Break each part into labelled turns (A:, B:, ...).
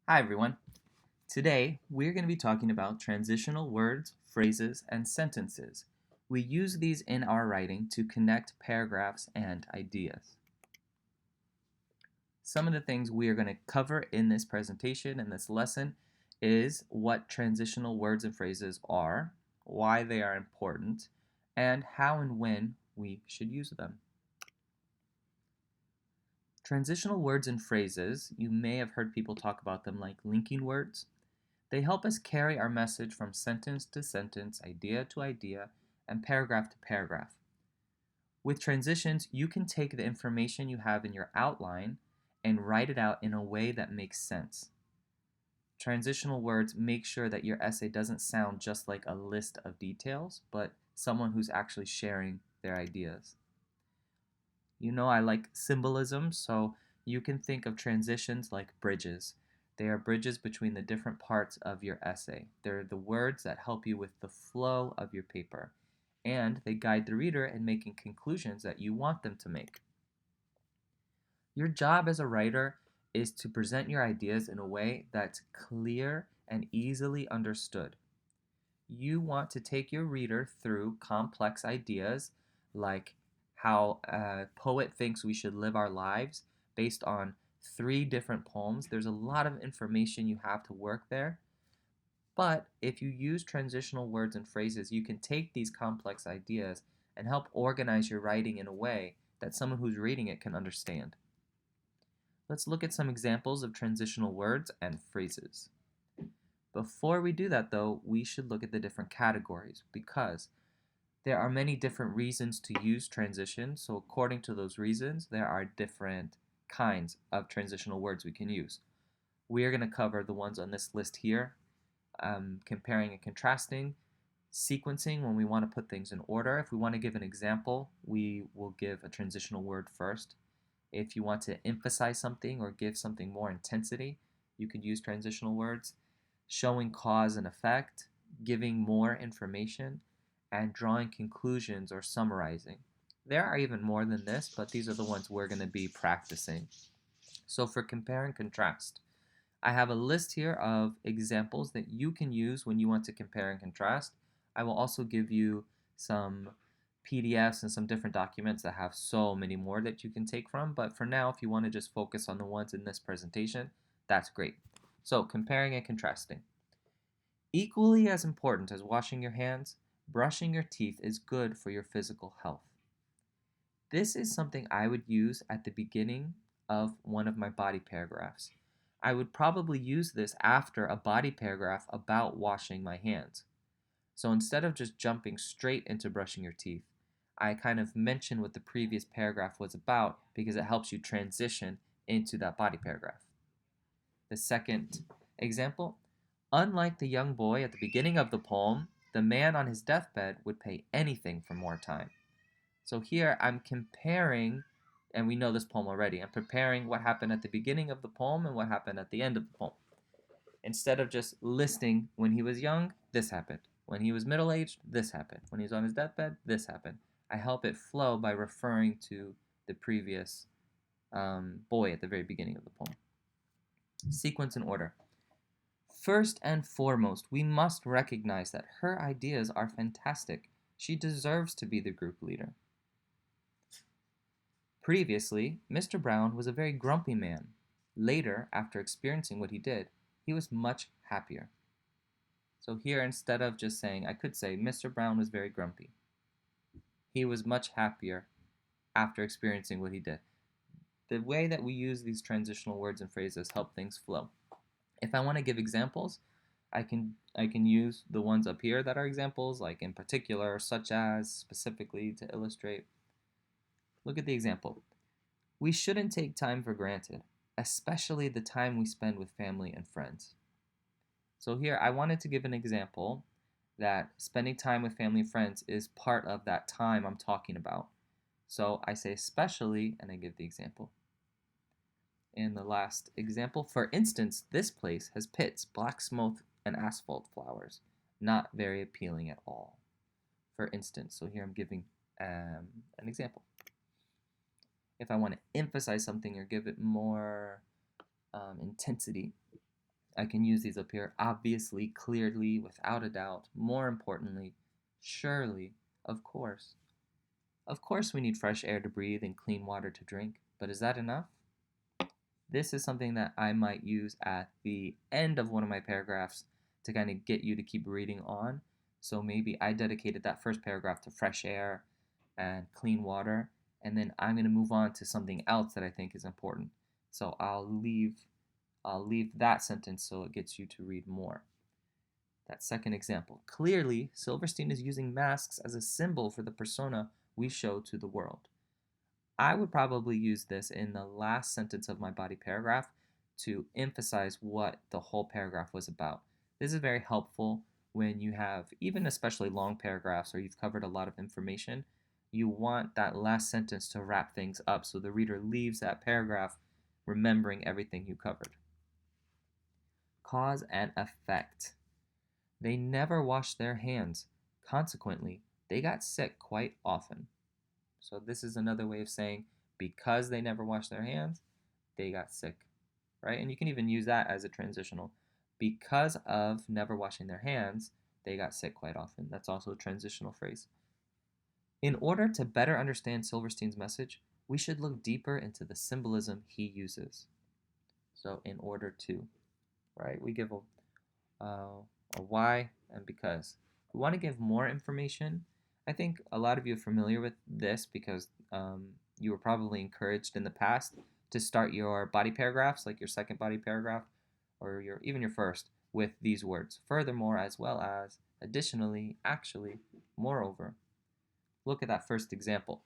A: Hi everyone. Today we're going to be talking about transitional words, phrases, and sentences. We use these in our writing to connect paragraphs and ideas. Some of the things we are going to cover in this presentation and this lesson is what transitional words and phrases are, why they are important, and how and when we should use them. Transitional words and phrases, you may have heard people talk about them like linking words. They help us carry our message from sentence to sentence, idea to idea, and paragraph to paragraph. With transitions, you can take the information you have in your outline and write it out in a way that makes sense. Transitional words make sure that your essay doesn't sound just like a list of details, but someone who's actually sharing their ideas. You know I like symbolism, so you can think of transitions like bridges. They are bridges between the different parts of your essay. They're the words that help you with the flow of your paper, and they guide the reader in making conclusions that you want them to make. Your job as a writer is to present your ideas in a way that's clear and easily understood. You want to take your reader through complex ideas like how a poet thinks we should live our lives based on three different poems. There's a lot of information you have to work there. But if you use transitional words and phrases, you can take these complex ideas and help organize your writing in a way that someone who's reading it can understand. Let's look at some examples of transitional words and phrases. Before we do that, though, we should look at the different categories because there are many different reasons to use transition. So according to those reasons, there are different kinds of transitional words we can use. We are going to cover the ones on this list here, comparing and contrasting, sequencing when we want to put things in order. If we want to give an example, we will give a transitional word first. If you want to emphasize something or give something more intensity, you could use transitional words. Showing cause and effect, giving more information, and drawing conclusions or summarizing. There are even more than this, but these are the ones we're going to be practicing. So for compare and contrast, I have a list here of examples that you can use when you want to compare and contrast. I will also give you some PDFs and some different documents that have so many more that you can take from, but for now, if you want to just focus on the ones in this presentation, that's great. So comparing and contrasting. Equally as important as washing your hands, brushing your teeth is good for your physical health. This is something I would use at the beginning of one of my body paragraphs. I would probably use this after a body paragraph about washing my hands. So instead of just jumping straight into brushing your teeth, I kind of mention what the previous paragraph was about because it helps you transition into that body paragraph. The second example, unlike the young boy at the beginning of the poem, the man on his deathbed would pay anything for more time. So here I'm comparing, and we know this poem already, I'm comparing what happened at the beginning of the poem and what happened at the end of the poem. Instead of just listing when he was young, this happened. When he was middle-aged, this happened. When he was on his deathbed, this happened. I help it flow by referring to the previous boy at the very beginning of the poem. Sequence and order. First and foremost, we must recognize that her ideas are fantastic. She deserves to be the group leader. Previously, Mr. Brown was a very grumpy man. Later, after experiencing what he did, he was much happier. So here, instead of just saying, I could say, Mr. Brown was very grumpy. He was much happier after experiencing what he did. The way that we use these transitional words and phrases help things flow. If I want to give examples, I can use the ones up here that are examples, like in particular, such as, specifically, to illustrate. Look at the example. We shouldn't take time for granted, especially the time we spend with family and friends. So here, I wanted to give an example that spending time with family and friends is part of that time I'm talking about. So I say especially, and I give the example. In the last example, for instance, this place has pits, black smoke, and asphalt flowers. Not very appealing at all. For instance, so here I'm giving an example. If I want to emphasize something or give it more intensity, I can use these up here. Obviously, clearly, without a doubt. More importantly, surely, of course. Of course, we need fresh air to breathe and clean water to drink, but is that enough? This is something that I might use at the end of one of my paragraphs to kind of get you to keep reading on. So maybe I dedicated that first paragraph to fresh air and clean water, and then I'm going to move on to something else that I think is important. So I'll leave that sentence so it gets you to read more. That second example. Clearly, Silverstein is using masks as a symbol for the persona we show to the world. I would probably use this in the last sentence of my body paragraph to emphasize what the whole paragraph was about. This is very helpful when you have, even especially long paragraphs or you've covered a lot of information. You want that last sentence to wrap things up so the reader leaves that paragraph remembering everything you covered. Cause and effect. They never washed their hands. Consequently, they got sick quite often. So this is another way of saying because they never washed their hands, they got sick, right? And you can even use that as a transitional. Because of never washing their hands, they got sick quite often. That's also a transitional phrase. In order to better understand Silverstein's message, we should look deeper into the symbolism he uses. So in order to, right? We give a why and because. We want to give more information. I think a lot of you are familiar with this because you were probably encouraged in the past to start your body paragraphs, like your second body paragraph, or even your first, with these words. Furthermore, as well as, additionally, actually, moreover. Look at that first example.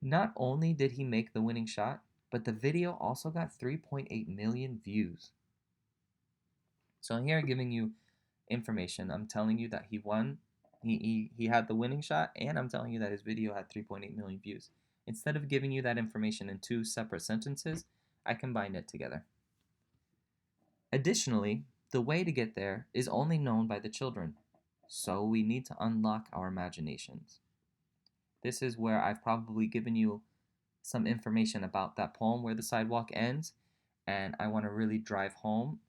A: Not only did he make the winning shot, but the video also got 3.8 million views. So I'm here giving you information. I'm telling you that he won. He had the winning shot, and I'm telling you that his video had 3.8 million views. Instead of giving you that information in two separate sentences, I combined it together. Additionally, the way to get there is only known by the children, so we need to unlock our imaginations. This is where I've probably given you some information about that poem where the sidewalk ends, and I want to really drive home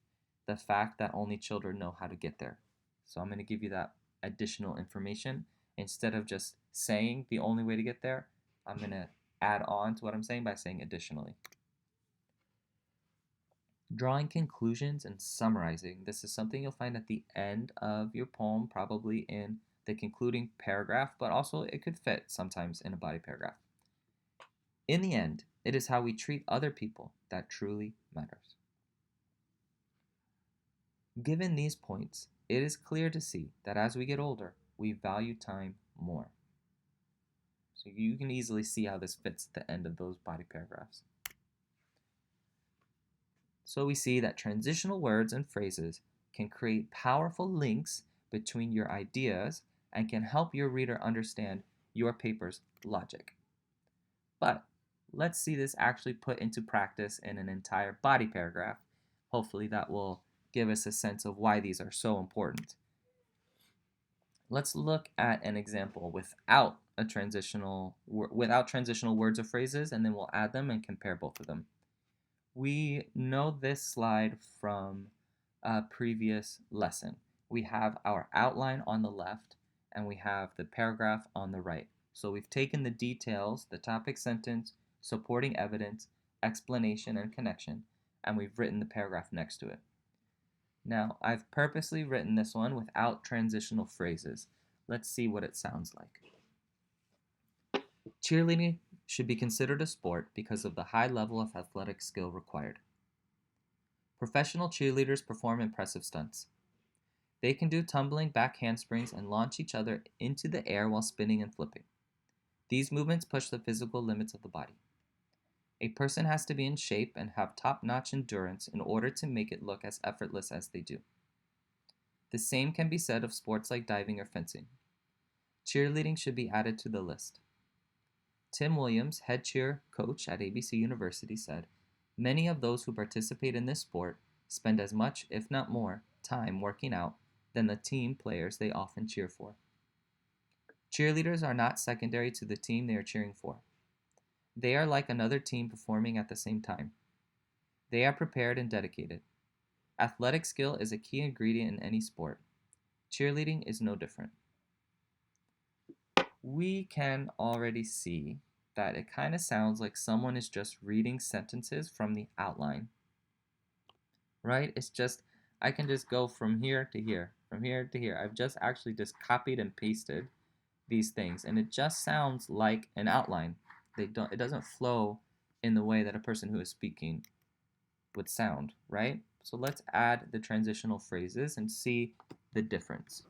A: the fact that only children know how to get there. So I'm going to give you that additional information. Instead of just saying the only way to get there, I'm going to add on to what I'm saying by saying additionally. Drawing conclusions and summarizing. This is something you'll find at the end of your poem, probably in the concluding paragraph, but also it could fit sometimes in a body paragraph. In the end, it is how we treat other people that truly matters. Given these points, it is clear to see that as we get older, we value time more. So you can easily see how this fits at the end of those body paragraphs. So we see that transitional words and phrases can create powerful links between your ideas and can help your reader understand your paper's logic. But let's see this actually put into practice in an entire body paragraph. Hopefully that will give us a sense of why these are so important. Let's look at an example without transitional words or phrases, and then we'll add them and compare both of them. We know this slide from a previous lesson. We have our outline on the left, and we have the paragraph on the right. So we've taken the details, the topic sentence, supporting evidence, explanation, and connection, and we've written the paragraph next to it. Now, I've purposely written this one without transitional phrases. Let's see what it sounds like. Cheerleading should be considered a sport because of the high level of athletic skill required. Professional cheerleaders perform impressive stunts. They can do tumbling back handsprings and launch each other into the air while spinning and flipping. These movements push the physical limits of the body. A person has to be in shape and have top-notch endurance in order to make it look as effortless as they do. The same can be said of sports like diving or fencing. Cheerleading should be added to the list. Tim Williams, head cheer coach at ABC University, said, "Many of those who participate in this sport spend as much, if not more, time working out than the team players they often cheer for. Cheerleaders are not secondary to the team they are cheering for. They are like another team performing at the same time. They are prepared and dedicated. Athletic skill is a key ingredient in any sport. Cheerleading is no different. We can already see that it kind of sounds like someone is just reading sentences from the outline, right? It's just, I can just go from here to here, from here to here. I've just actually just copied and pasted these things, and it just sounds like an outline. It doesn't flow in the way that a person who is speaking would sound, right? So let's add the transitional phrases and see the difference.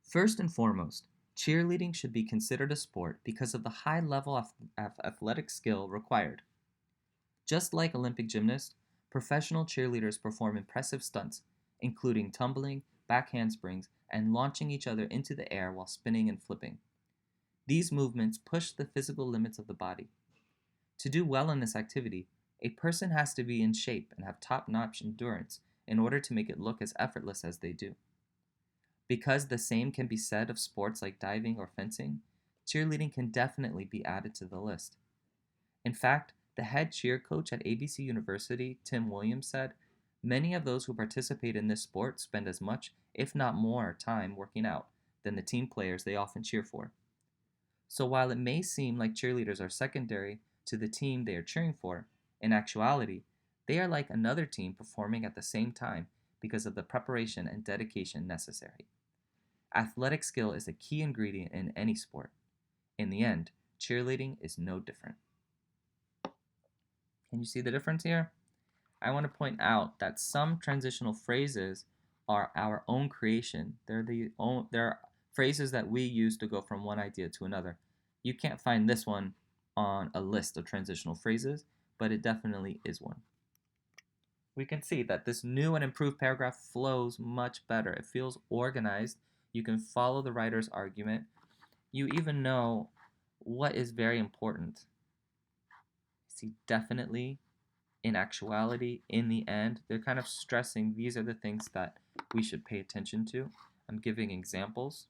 A: First and foremost, cheerleading should be considered a sport because of the high level of athletic skill required. Just like Olympic gymnasts, professional cheerleaders perform impressive stunts, including tumbling, back handsprings, and launching each other into the air while spinning and flipping. These movements push the physical limits of the body. To do well in this activity, a person has to be in shape and have top-notch endurance in order to make it look as effortless as they do. Because the same can be said of sports like diving or fencing, cheerleading can definitely be added to the list. In fact, the head cheer coach at ABC University, Tim Williams, said, "Many of those who participate in this sport spend as much, if not more, time working out than the team players they often cheer for." So while it may seem like cheerleaders are secondary to the team they are cheering for, in actuality, they are like another team performing at the same time because of the preparation and dedication necessary. Athletic skill is a key ingredient in any sport. In the end, cheerleading is no different. Can you see the difference here? I want to point out that some transitional phrases are our own creation. They're phrases that we use to go from one idea to another. You can't find this one on a list of transitional phrases, but it definitely is one. We can see that this new and improved paragraph flows much better. It feels organized. You can follow the writer's argument. You even know what is very important. See, definitely, in actuality, in the end, they're kind of stressing these are the things that we should pay attention to. I'm giving examples.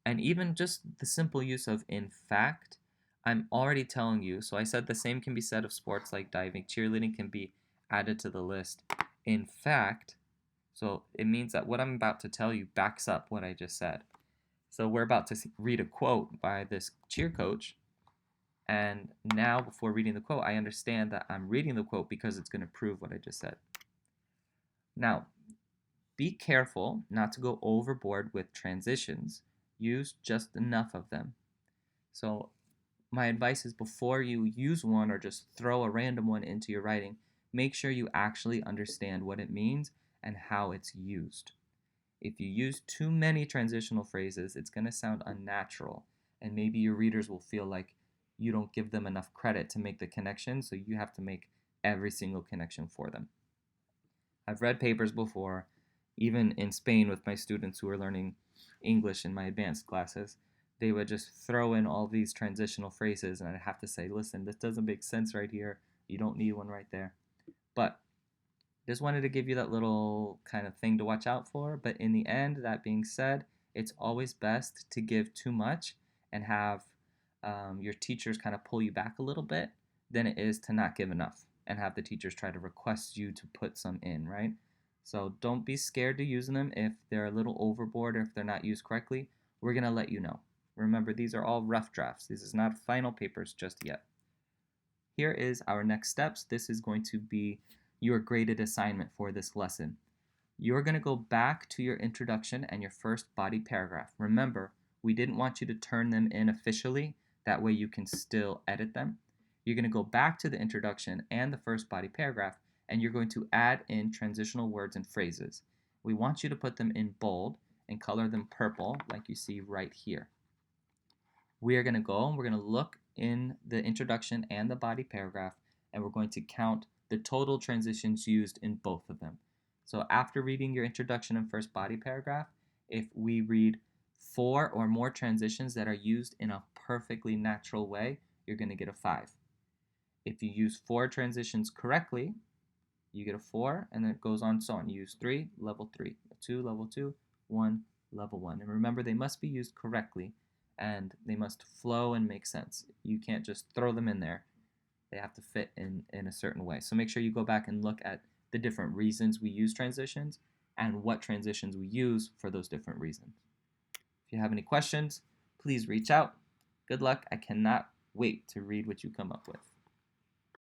A: And even just the simple use of in fact, I'm already telling you. So I said the same can be said of sports like diving. Cheerleading can be added to the list. In fact, so it means that what I'm about to tell you backs up what I just said. So we're about to read a quote by this cheer coach. And now, before reading the quote, I understand that I'm reading the quote because it's going to prove what I just said. Now, be careful not to go overboard with transitions. Use just enough of them. So, my advice is before you use one or just throw a random one into your writing, make sure you actually understand what it means and how it's used. If you use too many transitional phrases, it's going to sound unnatural, and maybe your readers will feel like you don't give them enough credit to make the connection, so you have to make every single connection for them. I've read papers before, even in Spain with my students who are learning English in my advanced classes. They would just throw in all these transitional phrases, and I'd have to say, listen, this doesn't make sense right here. You don't need one right there. But just wanted to give you that little kind of thing to watch out for. But in the end, that being said, it's always best to give too much and have your teachers kind of pull you back a little bit than it is to not give enough and have the teachers try to request you to put some in, right? So don't be scared to use them if they're a little overboard or if they're not used correctly. We're going to let you know. Remember, these are all rough drafts. This is not final papers just yet. Here is our next steps. This is going to be your graded assignment for this lesson. You're going to go back to your introduction and your first body paragraph. Remember, we didn't want you to turn them in officially. That way you can still edit them. You're going to go back to the introduction and the first body paragraph, and you're going to add in transitional words and phrases. We want you to put them in bold and color them purple like you see right here. We are going to go and we're going to look in the introduction and the body paragraph, and we're going to count the total transitions used in both of them. So after reading your introduction and first body paragraph, if we read 4 or more transitions that are used in a perfectly natural way, you're going to get a 5. If you use 4 transitions correctly, you get a 4, and then it goes on so on. You use 3, level 3, 2, level 2, 1, level 1. And remember, they must be used correctly, and they must flow and make sense. You can't just throw them in there. They have to fit in a certain way. So make sure you go back and look at the different reasons we use transitions and what transitions we use for those different reasons. If you have any questions, please reach out. Good luck. I cannot wait to read what you come up with.